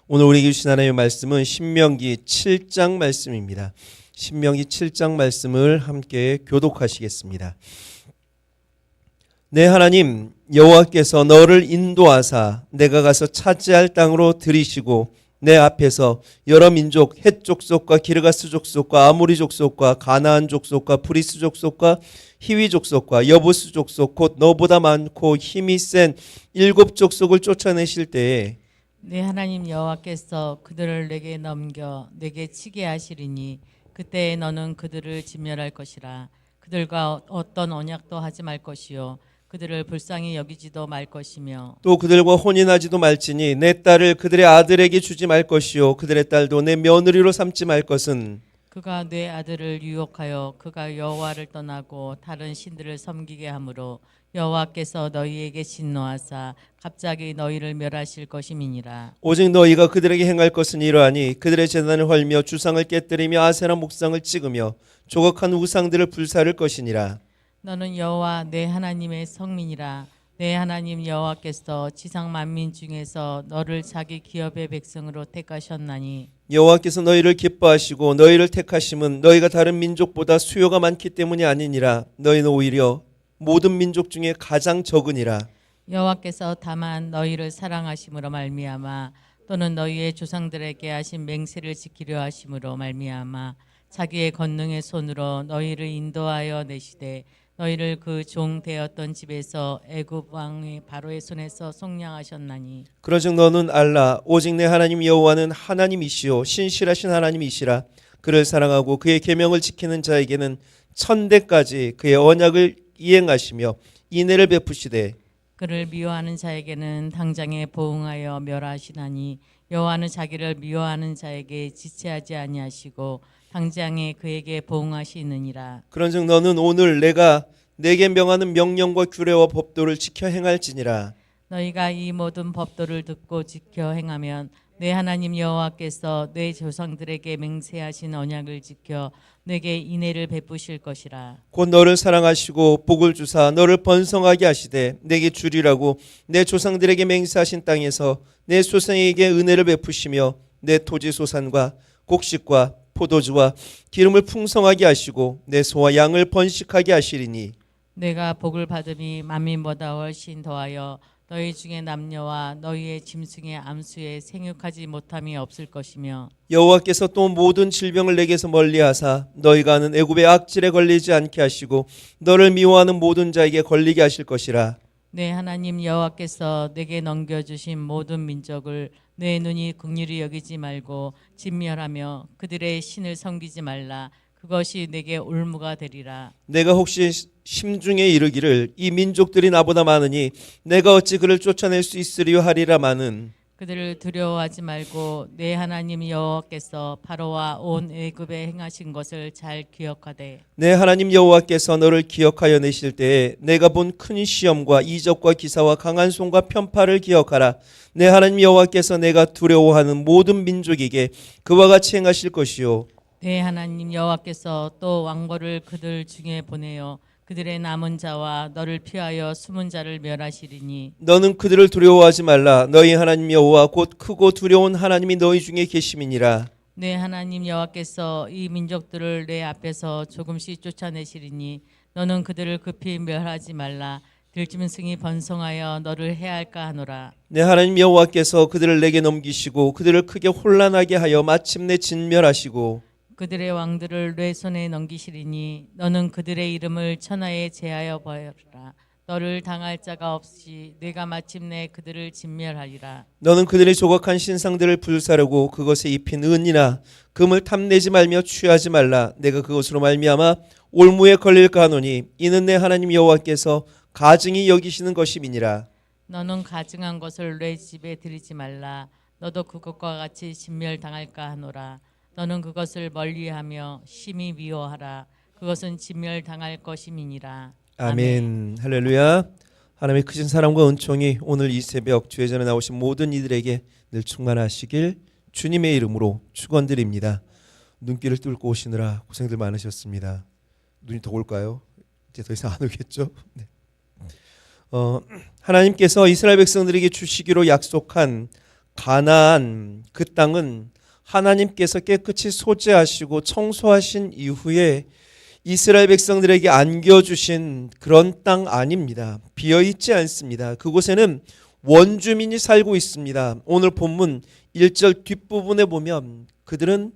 오늘 우리에게 주신 하나님의 말씀은 신명기 7장 말씀입니다. 신명기 7장 말씀을 함께 교독하시겠습니다. 내 하나님 여호와께서 너를 인도하사 내가 가서 차지할 땅으로 들이시고 내 앞에서 여러 민족 헷 족속과 기르가스 족속과 아모리 족속과 가나안 족속과 브리스 족속과 히위 족속과 여부스 족속 곧 너보다 많고 힘이 센 7 족속을 쫓아내실 때에 내 하나님 여호와께서 그들을 내게 넘겨 내게 치게 하시리니 그때에 너는 그들을 진멸할 것이라. 그들과 어떤 언약도 하지 말 것이요 그들을 불쌍히 여기지도 말 것이며 또 그들과 혼인하지도 말지니 내 딸을 그들의 아들에게 주지 말 것이요 그들의 딸도 내 며느리로 삼지 말 것은 그가 내 아들을 유혹하여 그가 여호와를 떠나고 다른 신들을 섬기게 하므로 여호와께서 너희에게 진노하사 갑자기 너희를 멸하실 것임이니라. 오직 너희가 그들에게 행할 것은 이러하니 그들의 제단을 헐며 주상을 깨뜨리며 아세라 목상을 찍으며 조각한 우상들을 불사를 것이니라. 너는 여호와 내 하나님의 성민이라. 내 하나님 여호와께서 지상 만민 중에서 너를 자기 기업의 백성으로 택하셨나니 여호와께서 너희를 기뻐하시고 너희를 택하심은 너희가 다른 민족보다 수요가 많기 때문이 아니니라. 너희는 오히려 모든 민족 중에 가장 적으니라. 여호와께서 다만 너희를 사랑하심으로 말미암아 또는 너희의 조상들에게 하신 맹세를 지키려 하심으로 말미암아 자기의 권능의 손으로 너희를 인도하여 내시되 너희를 그 종 되었던 집에서 애굽 왕의 바로의 손에서 속량하셨나니 그러즉 너는 알라 오직 내 하나님 여호와는 하나님이시요 신실하신 하나님이시라. 그를 사랑하고 그의 계명을 지키는 자에게는 천대까지 그의 언약을 이행하시며 인애를 베푸시되 그를 미워하는 자에게는 당장에 보응하여 멸하시나니 여호와는 자기를 미워하는 자에게 지체하지 아니하시고 당장에 그에게 보응하시느니라. 그런즉 너는 오늘 내가 내게 명하는 명령과 규례와 법도를 지켜 행할지니라. 너희가 이 모든 법도를 듣고 지켜 행하면 내 하나님 여호와께서 내 조상들에게 맹세하신 언약을 지켜 내게 인애를 베푸실 것이라. 곧 너를 사랑하시고 복을 주사 너를 번성하게 하시되 내게 주리라고 내 조상들에게 맹세하신 땅에서 내 소생에게 은혜를 베푸시며 내 토지 소산과 곡식과 포도주와 기름을 풍성하게 하시고 내 소와 양을 번식하게 하시리니 내가 복을 받음이 만민보다 훨씬 더하여 너희 중에 남녀와 너희의 짐승의 암수에 생육하지 못함이 없을 것이며 여호와께서 또 모든 질병을 내게서 멀리하사 너희가 하는 애굽의 악질에 걸리지 않게 하시고 너를 미워하는 모든 자에게 걸리게 하실 것이라. 내 하나님 여호와께서 내게 넘겨주신 모든 민족을 내 눈이 긍휼히 여기지 말고 진멸하며 그들의 신을 섬기지 말라. 그것이 내게 올무가 되리라. 내가 혹시 심중에 이르기를 이 민족들이 나보다 많으니 내가 어찌 그를 쫓아낼 수 있으리요 하리라마는 그들을 두려워하지 말고 내 하나님 여호와께서 바로와 온 애굽에 행하신 것을 잘 기억하되 내 하나님 여호와께서 너를 기억하여 내실 때에 내가 본 큰 시험과 이적과 기사와 강한 손과 편파를 기억하라. 내 하나님 여호와께서 내가 두려워하는 모든 민족에게 그와 같이 행하실 것이요 내 하나님 여호와께서 또 왕벌을 그들 중에 보내어 그들의 남은 자와 너를 피하여 숨은 자를 멸하시리니 너는 그들을 두려워하지 말라. 너희 하나님 여호와 곧 크고 두려운 하나님이 너희 중에 계심이니라. 내 하나님 여호와께서 이 민족들을 내 앞에서 조금씩 쫓아내시리니 너는 그들을 급히 멸하지 말라. 들짐승이 번성하여 너를 해할까 하노라. 내 하나님 여호와께서 그들을 내게 넘기시고 그들을 크게 혼란하게 하여 마침내 진멸하시고 그들의 왕들을 내 손에 넘기시리니 너는 그들의 이름을 천하에 제하여 버려라. 너를 당할 자가 없이 내가 마침내 그들을 진멸하리라. 너는 그들의 조각한 신상들을 불사르고 그것에 입힌 은이나 금을 탐내지 말며 취하지 말라. 내가 그것으로 말미암아 올무에 걸릴까 하노니 이는 내 하나님 여호와께서 가증히 여기시는 것임이니라. 너는 가증한 것을 내 집에 들이지 말라. 너도 그것과 같이 진멸당할까 하노라. 너는 그것을 멀리하며 심히 미워하라. 그것은 진멸당할 것임이니라. 아멘. 할렐루야. 하나님의 크신 사랑과 은총이 오늘 이 새벽 주의 전에 나오신 모든 이들에게 늘 충만하시길 주님의 이름으로 축원드립니다. 눈길을 뚫고 오시느라 고생들 많으셨습니다. 눈이 더 올까요? 이제 더 이상 안 오겠죠? 네. 하나님께서 이스라엘 백성들에게 주시기로 약속한 가나안 그 땅은 하나님께서 깨끗이 소재하시고 청소하신 이후에 이스라엘 백성들에게 안겨주신 그런 땅 아닙니다. 비어있지 않습니다. 그곳에는 원주민이 살고 있습니다. 오늘 본문 1절 뒷부분에 보면 그들은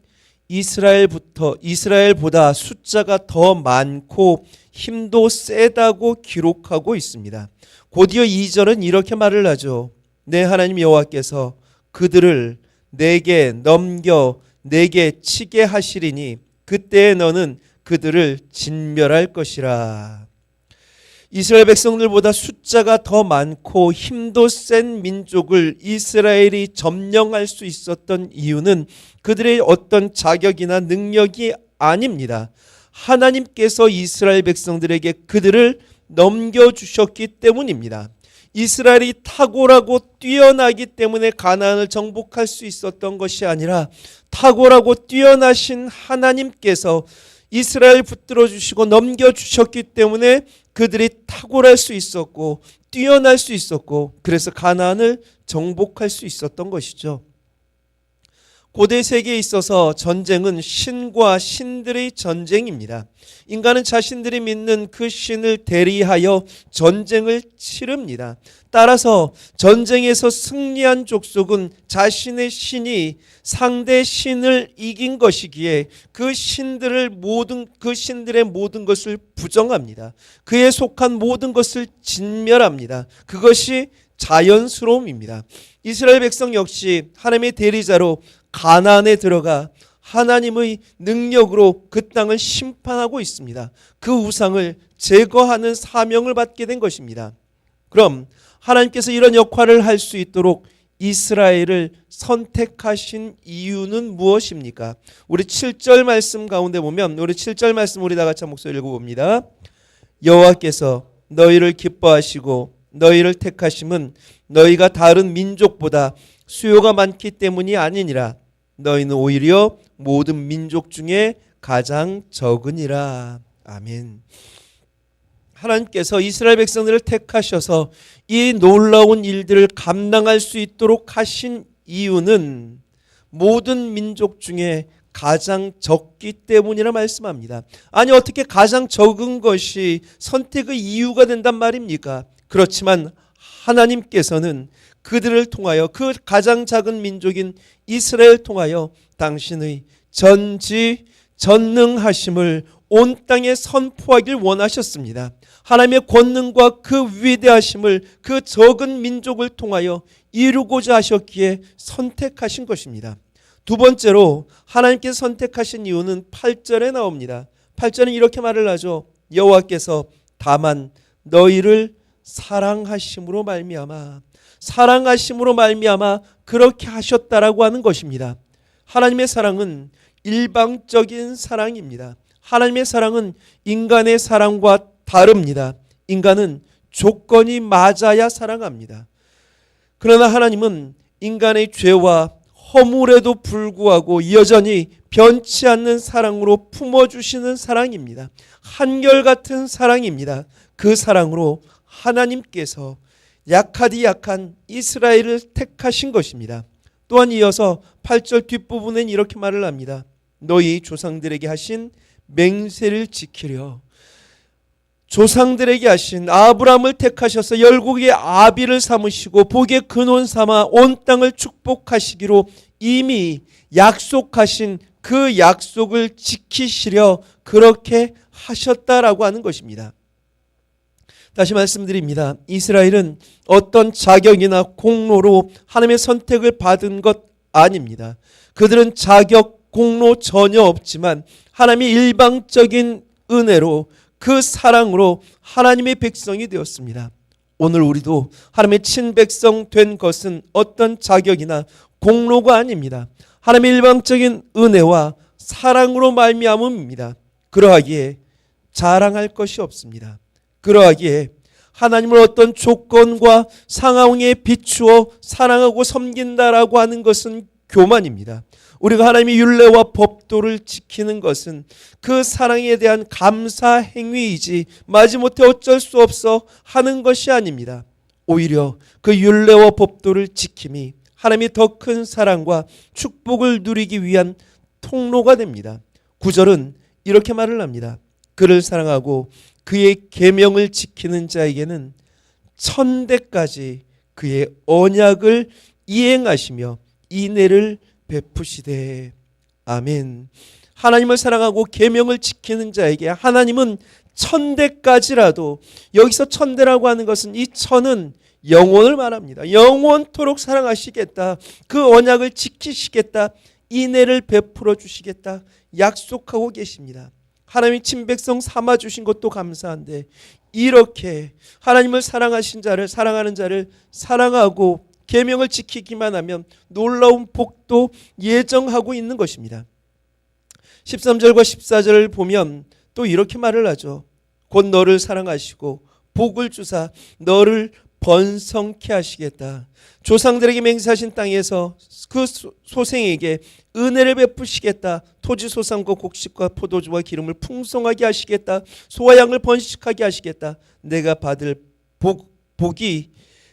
이스라엘보다 숫자가 더 많고 힘도 세다고 기록하고 있습니다. 곧이어 2절은 이렇게 말을 하죠. 내 하나님 여호와께서 그들을 내게 넘겨 내게 치게 하시리니 그때에 너는 그들을 진멸할 것이라. 이스라엘 백성들보다 숫자가 더 많고 힘도 센 민족을 이스라엘이 점령할 수 있었던 이유는 그들의 어떤 자격이나 능력이 아닙니다. 하나님께서 이스라엘 백성들에게 그들을 넘겨주셨기 때문입니다. 이스라엘이 탁월하고 뛰어나기 때문에 가나안을 정복할 수 있었던 것이 아니라 탁월하고 뛰어나신 하나님께서 이스라엘 붙들어 주시고 넘겨 주셨기 때문에 그들이 탁월할 수 있었고 뛰어날 수 있었고 그래서 가나안을 정복할 수 있었던 것이죠. 고대 세계에 있어서 전쟁은 신과 신들의 전쟁입니다. 인간은 자신들이 믿는 그 신을 대리하여 전쟁을 치릅니다. 따라서 전쟁에서 승리한 족속은 자신의 신이 상대 신을 이긴 것이기에 그 신들의 모든 것을 부정합니다. 그에 속한 모든 것을 진멸합니다. 그것이 자연스러움입니다. 이스라엘 백성 역시 하나님의 대리자로 가나안에 들어가 하나님의 능력으로 그 땅을 심판하고 있습니다. 그 우상을 제거하는 사명을 받게 된 것입니다. 그럼 하나님께서 이런 역할을 할 수 있도록 이스라엘을 선택하신 이유는 무엇입니까? 우리 7절 말씀 가운데 보면 우리 7절 말씀 우리 다 같이 목소리 읽어봅니다. 여호와께서 너희를 기뻐하시고 너희를 택하심은 너희가 다른 민족보다 수요가 많기 때문이 아니니라. 너희는 오히려 모든 민족 중에 가장 적으니라. 아멘. 하나님께서 이스라엘 백성들을 택하셔서 이 놀라운 일들을 감당할 수 있도록 하신 이유는 모든 민족 중에 가장 적기 때문이라 말씀합니다. 아니 어떻게 가장 적은 것이 선택의 이유가 된단 말입니까? 그렇지만 하나님께서는 그들을 통하여 그 가장 작은 민족인 이스라엘 통하여 당신의 전능하심을 온 땅에 선포하길 원하셨습니다. 하나님의 권능과 그 위대하심을 그 적은 민족을 통하여 이루고자 하셨기에 선택하신 것입니다. 두 번째로 하나님께서 선택하신 이유는 8절에 나옵니다. 8절은 이렇게 말을 하죠. 여호와께서 다만 너희를 사랑하심으로 말미암아 그렇게 하셨다라고 하는 것입니다. 하나님의 사랑은 일방적인 사랑입니다. 하나님의 사랑은 인간의 사랑과 다릅니다. 인간은 조건이 맞아야 사랑합니다. 그러나 하나님은 인간의 죄와 허물에도 불구하고 여전히 변치 않는 사랑으로 품어주시는 사랑입니다. 한결같은 사랑입니다. 그 사랑으로 하나님께서 약하디 약한 이스라엘을 택하신 것입니다. 또한 이어서 8절 뒷부분엔 이렇게 말을 합니다. 너희 조상들에게 하신 맹세를 지키려. 조상들에게 하신 아브라함을 택하셔서 열국의 아비를 삼으시고 복의 근원 삼아 온 땅을 축복하시기로 이미 약속하신 그 약속을 지키시려 그렇게 하셨다라고 하는 것입니다. 다시 말씀드립니다. 이스라엘은 어떤 자격이나 공로로 하나님의 선택을 받은 것 아닙니다. 그들은 자격, 공로 전혀 없지만 하나님의 일방적인 은혜로 그 사랑으로 하나님의 백성이 되었습니다. 오늘 우리도 하나님의 친백성 된 것은 어떤 자격이나 공로가 아닙니다. 하나님의 일방적인 은혜와 사랑으로 말미암음입니다. 그러하기에 자랑할 것이 없습니다. 그러하기에 하나님을 어떤 조건과 상황에 비추어 사랑하고 섬긴다라고 하는 것은 교만입니다. 우리가 하나님의 율례와 법도를 지키는 것은 그 사랑에 대한 감사 행위이지 마지못해 어쩔 수 없어 하는 것이 아닙니다. 오히려 그 율례와 법도를 지킴이 하나님이 더 큰 사랑과 축복을 누리기 위한 통로가 됩니다. 9절은 이렇게 말을 합니다. 그를 사랑하고 그의 계명을 지키는 자에게는 천대까지 그의 언약을 이행하시며 인애를 베푸시되. 아멘. 하나님을 사랑하고 계명을 지키는 자에게 하나님은 천대까지라도, 여기서 천대라고 하는 것은 이 천은 영원을 말합니다. 영원토록 사랑하시겠다, 그 언약을 지키시겠다, 인애를 베풀어 주시겠다 약속하고 계십니다. 하나님이 친백성 삼아 주신 것도 감사한데, 이렇게 하나님을 사랑하신 자를, 사랑하는 자를 사랑하고 계명을 지키기만 하면 놀라운 복도 예정하고 있는 것입니다. 13절과 14절을 보면 또 이렇게 말을 하죠. 곧 너를 사랑하시고 복을 주사 너를 번성케 하시겠다. 조상들에게 맹세하신 땅에서 그 소생에게 은혜를 베푸시겠다. 토지 소산과 곡식과 포도주와 기름을 풍성하게 하시겠다. 소와 양을 번식하게 하시겠다. 내가 받을 복이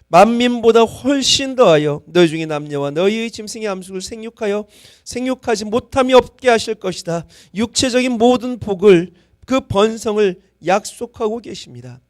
만민보다 훨씬 더하여 너희 중에 남녀와 너희의 짐승의 암숙을 생육하지 못함이 없게 하실 것이다. 육체적인 모든 복을, 그 번성을 약속하고 계십니다.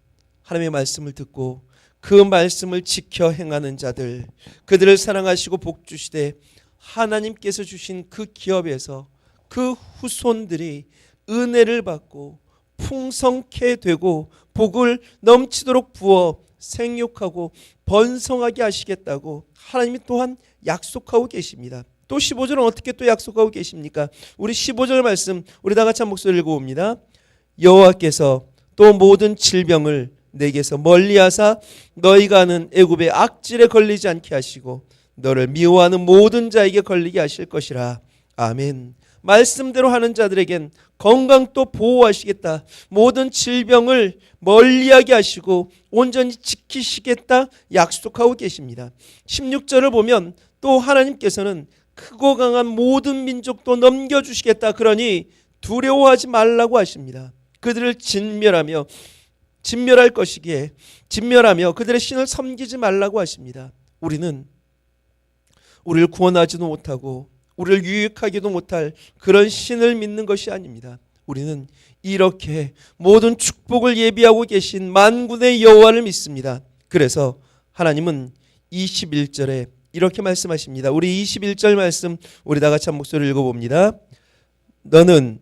하나님의 말씀을 듣고 그 말씀을 지켜 행하는 자들, 그들을 사랑하시고 복 주시되 하나님께서 주신 그 기업에서 그 후손들이 은혜를 받고 풍성케 되고 복을 넘치도록 부어 생육하고 번성하게 하시겠다고 하나님이 또한 약속하고 계십니다. 또 15절은 어떻게 또 약속하고 계십니까? 우리 15절 말씀 우리 다 같이 한 목소리 읽어봅니다. 여호와께서 또 모든 질병을 내게서 멀리하사 너희가 하는 애굽의 악질에 걸리지 않게 하시고 너를 미워하는 모든 자에게 걸리게 하실 것이라. 아멘. 말씀대로 하는 자들에겐 건강 또 보호하시겠다. 모든 질병을 멀리하게 하시고 온전히 지키시겠다 약속하고 계십니다. 16절을 보면 또 하나님께서는 크고 강한 모든 민족도 넘겨주시겠다. 그러니 두려워하지 말라고 하십니다. 그들을 진멸할 것이기에 진멸하며 그들의 신을 섬기지 말라고 하십니다. 우리는 우리를 구원하지도 못하고 우리를 유익하기도 못할 그런 신을 믿는 것이 아닙니다. 우리는 이렇게 모든 축복을 예비하고 계신 만군의 여호와를 믿습니다. 그래서 하나님은 21절에 이렇게 말씀하십니다. 우리 21절 말씀 우리 다 같이 한 목소리를 읽어봅니다. 너는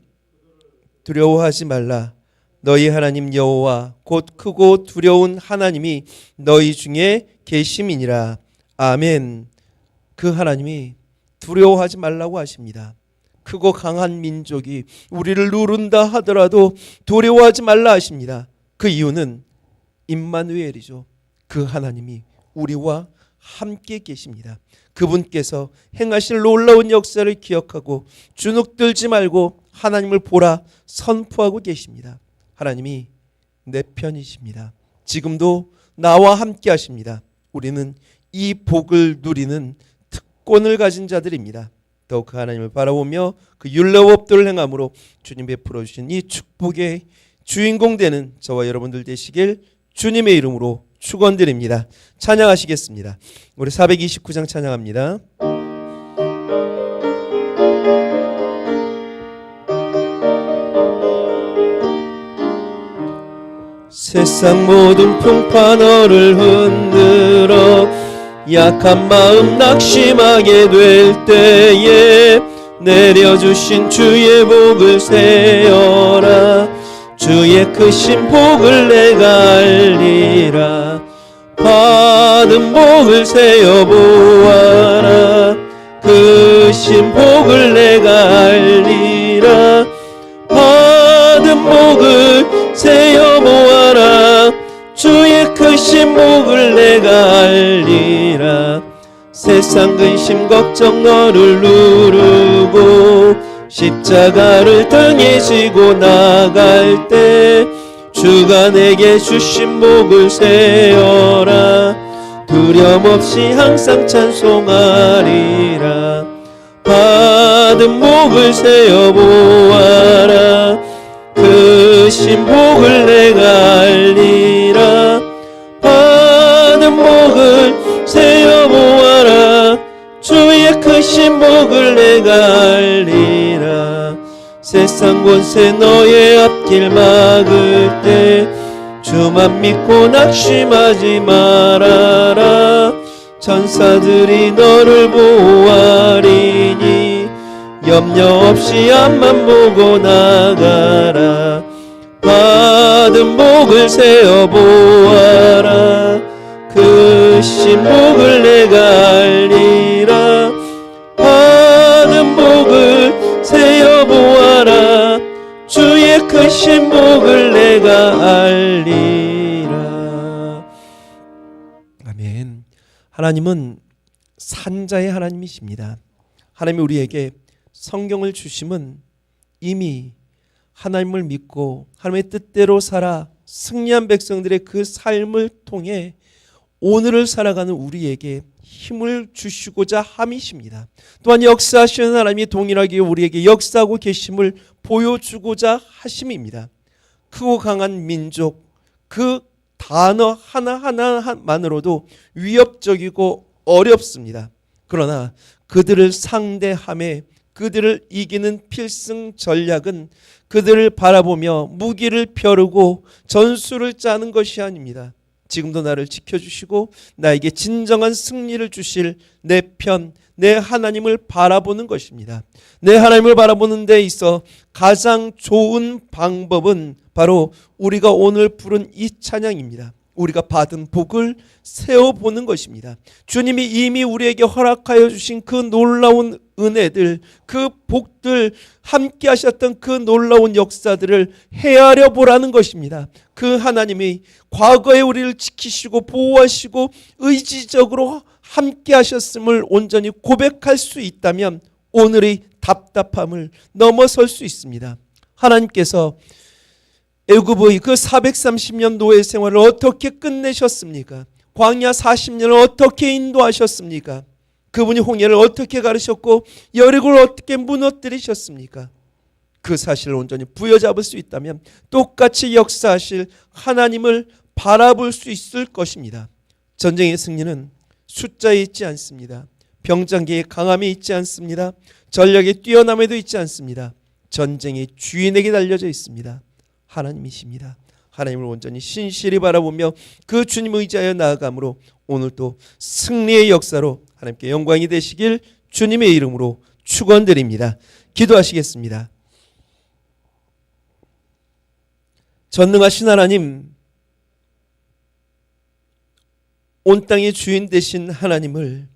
두려워하지 말라. 너희 하나님 여호와 곧 크고 두려운 하나님이 너희 중에 계심이니라. 아멘. 그 하나님이 두려워하지 말라고 하십니다. 크고 강한 민족이 우리를 누른다 하더라도 두려워하지 말라 하십니다. 그 이유는 임마누엘이죠. 그 하나님이 우리와 함께 계십니다. 그분께서 행하실 놀라운 역사를 기억하고 주눅들지 말고 하나님을 보라 선포하고 계십니다. 하나님이 내 편이십니다. 지금도 나와 함께 하십니다. 우리는 이 복을 누리는 특권을 가진 자들입니다. 더욱 그 하나님을 바라보며 그 율례법도를 행함으로 주님 베풀어 주신 이 축복의 주인공 되는 저와 여러분들 되시길 주님의 이름으로 축원드립니다. 찬양하시겠습니다. 우리 429장 찬양합니다. 세상 모든 풍파 너를 흔들어 약한 마음 낙심하게 될 때에 내려주신 주의 복을 세어라. 주의 크신 복을 내가 알리라. 받은 복을 세어 보아라. 크신 복을 내가 알리라. 받은 복을 세어 보아라. 주의 크신 복을 내가 알리라. 세상 근심 걱정 너를 누르고 십자가를 등에 지고 나갈 때 주가 내게 주신 복을 세어라. 두려움 없이 항상 찬송하리라. 받은 복을 세어 보아라. 크신 복을 내가 알리라. 받은 복을 세어 보아라. 크신 복을 내가 알리라. 세상 권세 너의 앞길 막을 때 주만 믿고 낙심하지 말아라. 천사들이 너를 보호하리니 염려 없이 앞만 보고 나가라. 받은 복을 세어 보아라. 크신 복을 내가 알리라. 받은 복을 세어 보아라. 주의 크신 복을 내가 알리라. 아멘. 하나님은 산자의 하나님이십니다. 하나님이 우리에게 성경을 주심은 이미 하나님을 믿고 하나님의 뜻대로 살아 승리한 백성들의 그 삶을 통해 오늘을 살아가는 우리에게 힘을 주시고자 함이십니다. 또한 역사하시는 하나님이 동일하게 우리에게 역사하고 계심을 보여주고자 하심입니다. 크고 강한 민족, 그 단어 하나하나만으로도 위협적이고 어렵습니다. 그러나 그들을 상대함에 그들을 이기는 필승 전략은 그들을 바라보며 무기를 펴르고 전술을 짜는 것이 아닙니다. 지금도 나를 지켜주시고 나에게 진정한 승리를 주실 내 편, 내 하나님을 바라보는 것입니다. 내 하나님을 바라보는 데 있어 가장 좋은 방법은 바로 우리가 오늘 부른 이 찬양입니다. 우리가 받은 복을 세어보는 것입니다. 주님이 이미 우리에게 허락하여 주신 그 놀라운 은혜들, 그 복들, 함께 하셨던 그 놀라운 역사들을 헤아려 보라는 것입니다. 그 하나님이 과거에 우리를 지키시고 보호하시고 의지적으로 함께 하셨음을 온전히 고백할 수 있다면 오늘의 답답함을 넘어설 수 있습니다. 하나님께서 애굽의 그 430년 노예 생활을 어떻게 끝내셨습니까? 광야 40년을 어떻게 인도하셨습니까? 그분이 홍해를 어떻게 가르셨고 여리고를 어떻게 무너뜨리셨습니까? 그 사실을 온전히 부여잡을 수 있다면 똑같이 역사하실 하나님을 바라볼 수 있을 것입니다. 전쟁의 승리는 숫자에 있지 않습니다. 병장기의 강함에 있지 않습니다. 전략의 뛰어남에도 있지 않습니다. 전쟁의 주인에게 달려져 있습니다. 하나님이십니다. 하나님을 온전히 신실히 바라보며 그 주님을 의지하여 나아감으로 오늘도 승리의 역사로 하나님께 영광이 되시길 주님의 이름으로 축원드립니다. 기도하시겠습니다. 전능하신 하나님, 온 땅의 주인 되신 하나님을,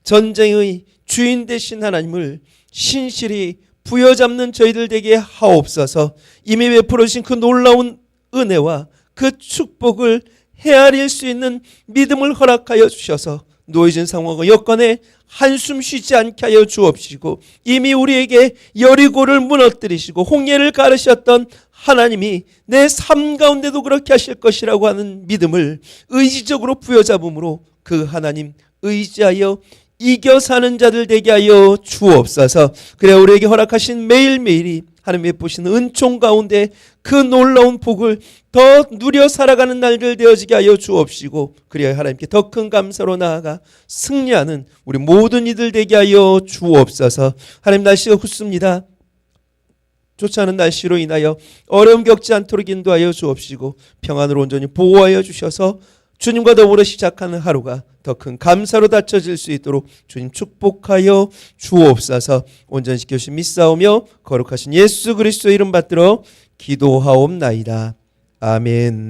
전쟁의 주인 되신 하나님을 신실히 부여잡는 저희들 되게 하옵소서. 이미 베풀어 주신 그 놀라운 은혜와 그 축복을 헤아릴 수 있는 믿음을 허락하여 주셔서 놓여진 상황과 여건에 한숨 쉬지 않게 하여 주옵시고, 이미 우리에게 여리고를 무너뜨리시고 홍해를 가르셨던 하나님이 내 삶 가운데도 그렇게 하실 것이라고 하는 믿음을 의지적으로 부여잡음으로 그 하나님 의지하여 이겨 사는 자들 되게 하여 주옵소서. 그래 우리에게 허락하신 매일매일이 하나님의 보시는 은총 가운데 그 놀라운 복을 더 누려 살아가는 날들 되어지게 하여 주옵시고, 그래야 하나님께 더 큰 감사로 나아가 승리하는 우리 모든 이들 되게 하여 주옵소서. 하나님, 날씨가 춥습니다. 좋지 않은 날씨로 인하여 어려움 겪지 않도록 인도하여 주옵시고 평안으로 온전히 보호하여 주셔서 주님과 더불어 시작하는 하루가 더 큰 감사로 닫혀질 수 있도록 주님 축복하여 주옵소서. 온전히 지켜주신 믿사오며 거룩하신 예수 그리스도의 이름 받들어 기도하옵나이다. 아멘.